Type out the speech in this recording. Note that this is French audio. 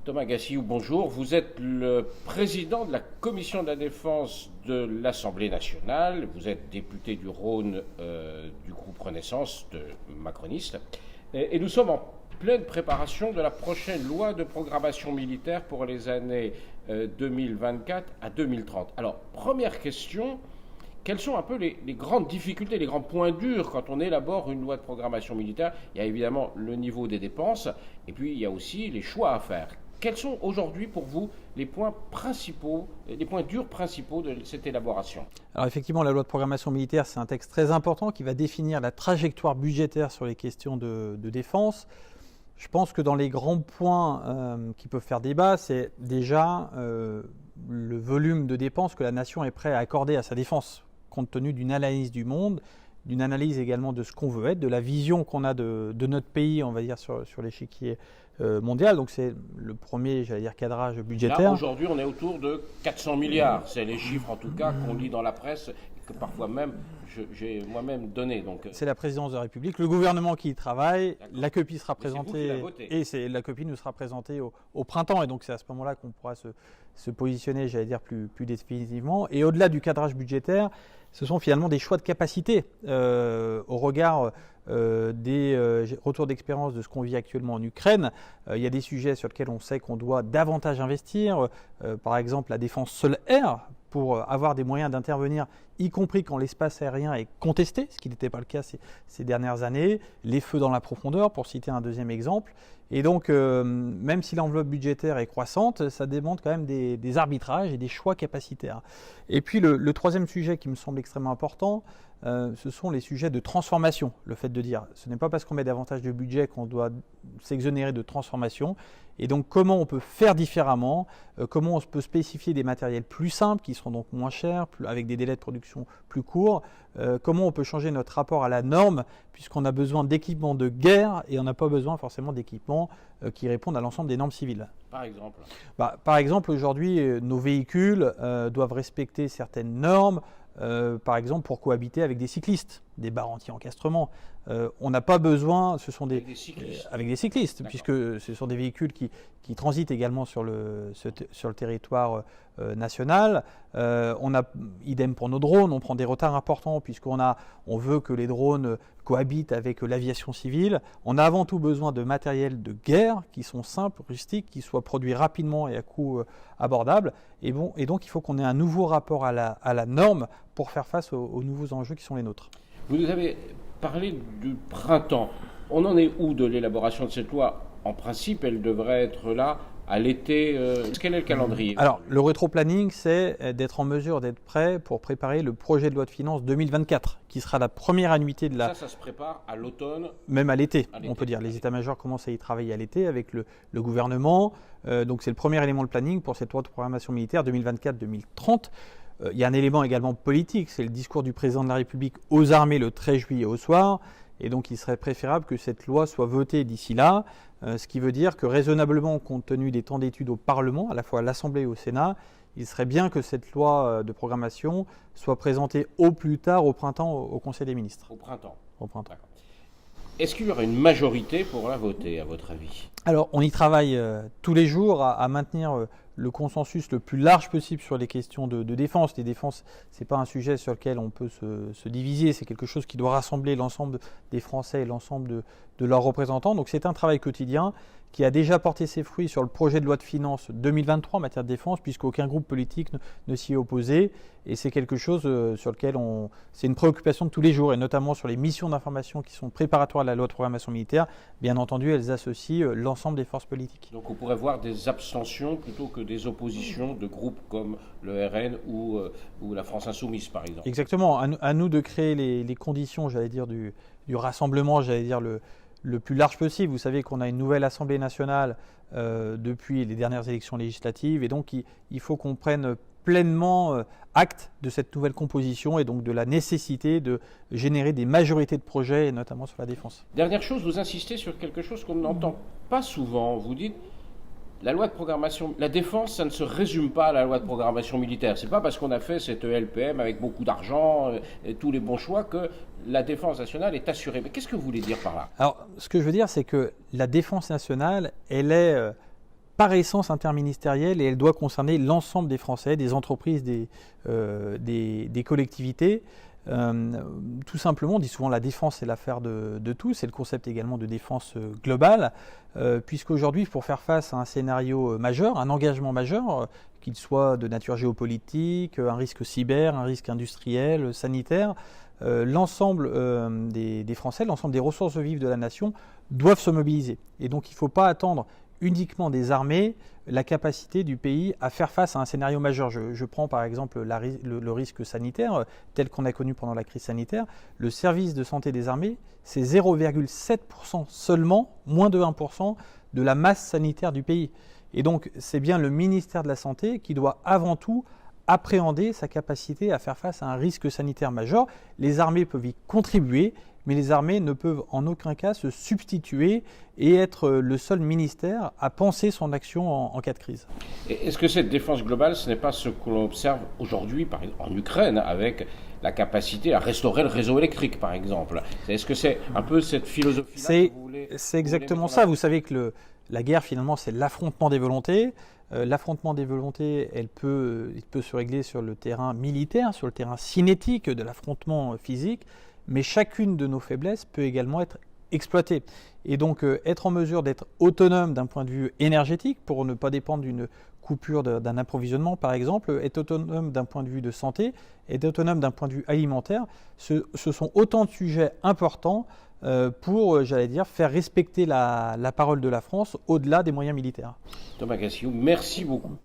Thomas Gassiou, bonjour. Vous êtes le président de la Commission de la Défense de l'Assemblée nationale. Vous êtes député du Rhône du groupe Renaissance de macronistes. Et nous sommes en pleine préparation de la prochaine loi de programmation militaire pour les années 2024 à 2030. Alors, première question, quelles sont un peu les grandes difficultés, les grands points durs quand on élabore une loi de programmation militaire? Il y a évidemment le niveau des dépenses et puis il y a aussi les choix à faire. Quels sont aujourd'hui pour vous les points principaux, les points durs principaux de cette élaboration? Alors effectivement, la loi de programmation militaire, c'est un texte très important qui va définir la trajectoire budgétaire sur les questions de défense. Je pense que dans les grands points qui peuvent faire débat, c'est déjà le volume de dépenses que la nation est prête à accorder à sa défense, compte tenu d'une analyse du monde, d'une analyse également de ce qu'on veut être, de la vision qu'on a de notre pays, on va dire, sur l'échiquier mondial. Donc c'est le premier, j'allais dire, cadrage budgétaire. Là, aujourd'hui, on est autour de 400 milliards. C'est les chiffres, en tout cas, qu'on lit dans la presse, que parfois même, j'ai moi-même donné. C'est la présidence de la République, le gouvernement qui y travaille, la copie sera présentée, et la copie nous sera présentée au printemps. Et donc c'est à ce moment-là qu'on pourra se positionner, j'allais dire, plus définitivement. Et au-delà du cadrage budgétaire, ce sont finalement des choix de capacité au regard des retours d'expérience de ce qu'on vit actuellement en Ukraine. Il y a des sujets sur lesquels on sait qu'on doit davantage investir, par exemple la défense sol-air, pour avoir des moyens d'intervenir, y compris quand l'espace aérien est contesté, ce qui n'était pas le cas ces dernières années, les feux dans la profondeur, pour citer un deuxième exemple. Et donc, même si l'enveloppe budgétaire est croissante, ça demande quand même des arbitrages et des choix capacitaires. Et puis, le troisième sujet qui me semble extrêmement important, ce sont les sujets de transformation. Le fait de dire, ce n'est pas parce qu'on met davantage de budget qu'on doit s'exonérer de transformation. Et donc, comment on peut faire différemment, comment on peut spécifier des matériels plus simples, qui seront donc moins chers, avec des délais de production plus courts, comment on peut changer notre rapport à la norme, puisqu'on a besoin d'équipements de guerre et on n'a pas besoin forcément d'équipements qui répondent à l'ensemble des normes civiles. Par exemple Par exemple, aujourd'hui, nos véhicules doivent respecter certaines normes, par exemple pour cohabiter avec des cyclistes, des barres anti-encastrement. On n'a pas besoin, ce sont avec des cyclistes, puisque ce sont des véhicules qui transitent également sur le territoire national. Idem pour nos drones, on prend des retards importants puisqu'on veut que les drones cohabitent avec l'aviation civile. On a avant tout besoin de matériel de guerre qui sont simples, rustiques, qui soient produits rapidement et à coût abordable. Et donc il faut qu'on ait un nouveau rapport à la norme pour faire face aux nouveaux enjeux qui sont les nôtres. Vous nous avez parlé du printemps. On en est où de l'élaboration de cette loi? En principe, elle devrait être là à l'été. Quel est le calendrier? Alors, le rétro-planning, c'est d'être en mesure d'être prêt pour préparer le projet de loi de finances 2024, qui sera la première annuité de la... Ça se prépare à l'automne? Même à l'été, on peut dire. Les états-majors commencent à y travailler à l'été avec le gouvernement. Donc, c'est le premier élément de planning pour cette loi de programmation militaire 2024-2030. Il y a un élément également politique, c'est le discours du président de la République aux armées le 13 juillet au soir. Et donc, il serait préférable que cette loi soit votée d'ici là, ce qui veut dire que raisonnablement, compte tenu des temps d'études au Parlement, à la fois à l'Assemblée et au Sénat, il serait bien que cette loi de programmation soit présentée au plus tard au printemps au Conseil des ministres. Au printemps. Au printemps. Est-ce qu'il y aura une majorité pour la voter, à votre avis? Alors, on y travaille tous les jours à maintenir le consensus le plus large possible sur les questions de défense. Les défenses, ce n'est pas un sujet sur lequel on peut se diviser, c'est quelque chose qui doit rassembler l'ensemble des Français et l'ensemble de leurs représentants. Donc c'est un travail quotidien qui a déjà porté ses fruits sur le projet de loi de finances 2023 en matière de défense, puisqu'aucun groupe politique ne s'y est opposé. Et c'est quelque chose sur lequel c'est une préoccupation de tous les jours, et notamment sur les missions d'information qui sont préparatoires à la loi de programmation militaire. Bien entendu, elles associent l'ensemble des forces politiques. Donc on pourrait voir des abstentions plutôt que des oppositions de groupes comme le RN ou la France Insoumise, par exemple. Exactement. À nous de créer les conditions, j'allais dire, du rassemblement, j'allais dire, le plus large possible. Vous savez qu'on a une nouvelle Assemblée nationale depuis les dernières élections législatives, et donc il faut qu'on prenne pleinement acte de cette nouvelle composition et donc de la nécessité de générer des majorités de projets, et notamment sur la défense. Dernière chose, vous insistez sur quelque chose qu'on n'entend pas souvent. Vous dites, la loi de programmation, la défense, ça ne se résume pas à la loi de programmation militaire. C'est pas parce qu'on a fait cette LPM avec beaucoup d'argent et tous les bons choix que la défense nationale est assurée. Mais qu'est-ce que vous voulez dire par là? Alors, ce que je veux dire, c'est que la défense nationale, elle est par essence interministérielle et elle doit concerner l'ensemble des Français, des entreprises, des collectivités. Tout simplement, on dit souvent la défense c'est l'affaire de tous, c'est le concept également de défense globale, puisqu'aujourd'hui pour faire face à un scénario majeur, un engagement majeur, qu'il soit de nature géopolitique, un risque cyber, un risque industriel, sanitaire, l'ensemble des Français, l'ensemble des ressources vives de la nation doivent se mobiliser. Et donc il ne faut pas attendre uniquement des armées la capacité du pays à faire face à un scénario majeur. Je prends par exemple le risque sanitaire tel qu'on a connu pendant la crise sanitaire. Le service de santé des armées, c'est 0,7% seulement, moins de 1% de la masse sanitaire du pays. Et donc c'est bien le ministère de la Santé qui doit avant tout appréhender sa capacité à faire face à un risque sanitaire majeur. Les armées peuvent y contribuer, mais les armées ne peuvent en aucun cas se substituer et être le seul ministère à penser son action en cas de crise. Est-ce que cette défense globale, ce n'est pas ce que l'on observe aujourd'hui en Ukraine avec la capacité à restaurer le réseau électrique, par exemple? Est-ce que c'est un peu cette philosophie-là que vous voulez? C'est exactement ça. Vous savez que la guerre, finalement, c'est l'affrontement des volontés. L'affrontement des volontés, il peut se régler sur le terrain militaire, sur le terrain cinétique de l'affrontement physique, mais chacune de nos faiblesses peut également être exploitée. Et donc, être en mesure d'être autonome d'un point de vue énergétique, pour ne pas dépendre d'une coupure d'un approvisionnement, par exemple, être autonome d'un point de vue de santé, être autonome d'un point de vue alimentaire, ce sont autant de sujets importants pour, j'allais dire, faire respecter la parole de la France au-delà des moyens militaires. Thomas Cassillou, merci beaucoup.